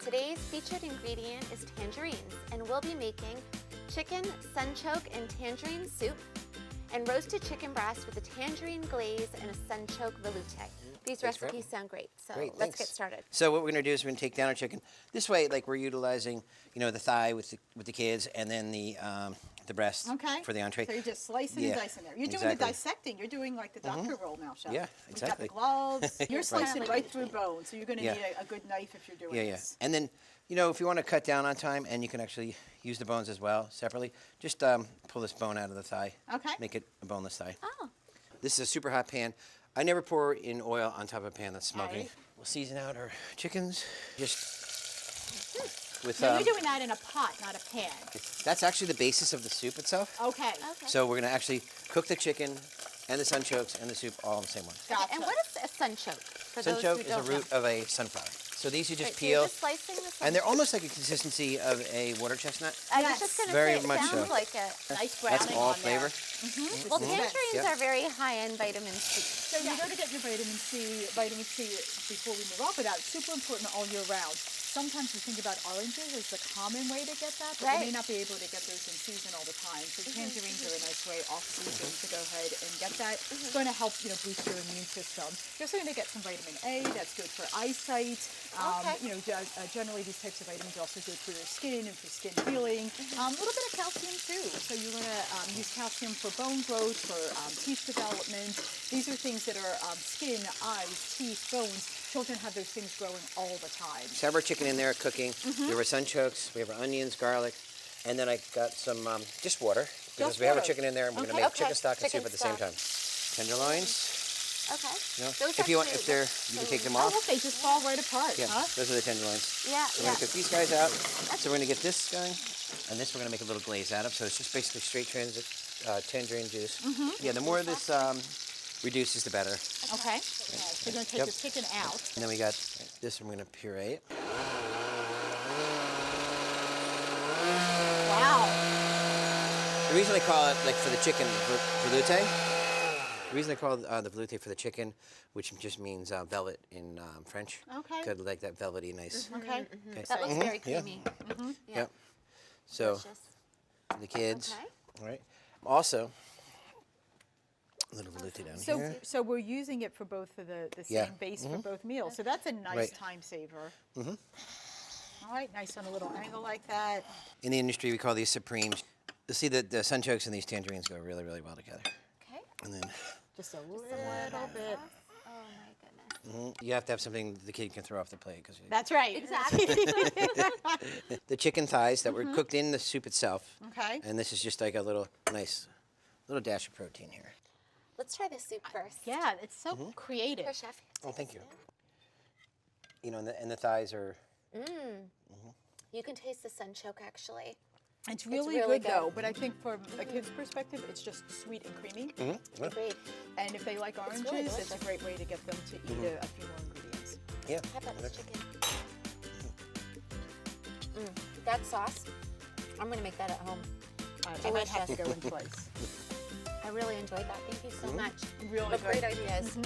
Today's featured ingredient is tangerines, and we'll be making chicken sunchoke and tangerine soup, and roasted chicken breast with a tangerine glaze and a sunchoke velouté. These recipes sound great, so let's get started. So what we're going to do is we're going to take down our chicken. This way, like we're utilizing, you know, the thigh with the kids, and then the breast for the entree. So you're just slicing and dicing there. You're doing the dissecting. You're doing like the doctor roll now, Chef. Yeah, exactly. We've got the gloves. You're slicing right through bone, so you're going to need a good knife if you're doing this. And then, you know, if you want to cut down on time, and you can actually use the bones as well separately, just pull this bone out of the thigh. Okay. Make it a boneless thigh. Oh. This is a super hot pan. I never pour in oil on top of a pan that's smoking. Right. We'll season out our chickens just with... Now you're doing that in a pot, not a pan. That's actually the basis of the soup itself. Okay. So we're going to actually cook the chicken and the sunchokes and the soup all in the same one. Gotcha. And what is a sunchoke? Sunchoke is a root of a sunflower. So these you just peel, so you're just slicing the and they're almost like a consistency of a water chestnut. I was just going to say, it sounds like it. Nice browning That's all on flavor. there. Well, tangerines are very high in vitamin C. So you're going to get your vitamin C before we move off of that. It's super important all year round. Sometimes we think about oranges as the common way to get that, but we may not be able to get those in season all the time. So tangerines are a nice way off season to go ahead and get that. It's going to help, you know, boost your immune system. You're also going to get some vitamin A. That's good for eyesight. You know, generally these types of vitamins are also good for your skin and for skin healing. A little bit of calcium too. So you're going to use calcium for bone growth, for teeth development. These are things that are skin, eyes, teeth, bones. Children have those things growing all the time. So have our chicken in there cooking. We have our sunchokes, we have our onions, garlic, and then I got some just water, because we have our chicken in there, and we're going to make chicken stock and soup at the same time. Tenderloins. Okay. You know, if you want, if they're, you can take them off. Oh, look, they just fall right apart. Yeah, those are the tenderloins. Yeah, So we're going to cook these guys out. So we're going to get this going, and this we're going to make a little glaze out of. So it's just basically straight tangerine juice. Yeah, the more this reduces, the better. Okay. So you're going to take the chicken out. And then we got this, I'm going to puree it. Wow. The reason I call it, like for the chicken, velouté, the reason I call the velouté for the chicken, which just means velvet in French. Okay. Because I like that velvety, nice. Okay. That looks very creamy. Yep. So, Delicious. the kids, Okay. all right. Also, a little velouté down here. So we're using it for both of the same base for both meals. So that's a nice time saver. All right, nice on a little angle like that. In the industry, we call these supremes. You'll see that the sunchokes and these tangerines go really, really well together. Okay. And then Just a little bit. Oh my goodness. you have to have something the kid can throw off the plate. That's right. Exactly. The chicken thighs that were cooked in the soup itself. Okay. And this is just like a little nice little dash of protein here. Let's try the soup first. Yeah, it's so creative. Here, Chef. Oh, thank you. You know, and the thighs are... You can taste the sunchoke, actually. It's really, really good though, but I think from a kid's perspective, it's just sweet and creamy. Agreed. And if they like oranges, really it's a delicious. great way to get them to eat a few more ingredients. Yeah. How about this chicken? That sauce, I'm going to make that at home. I might have to go in place. I really enjoyed that. Thank you so much. Really What good. great ideas.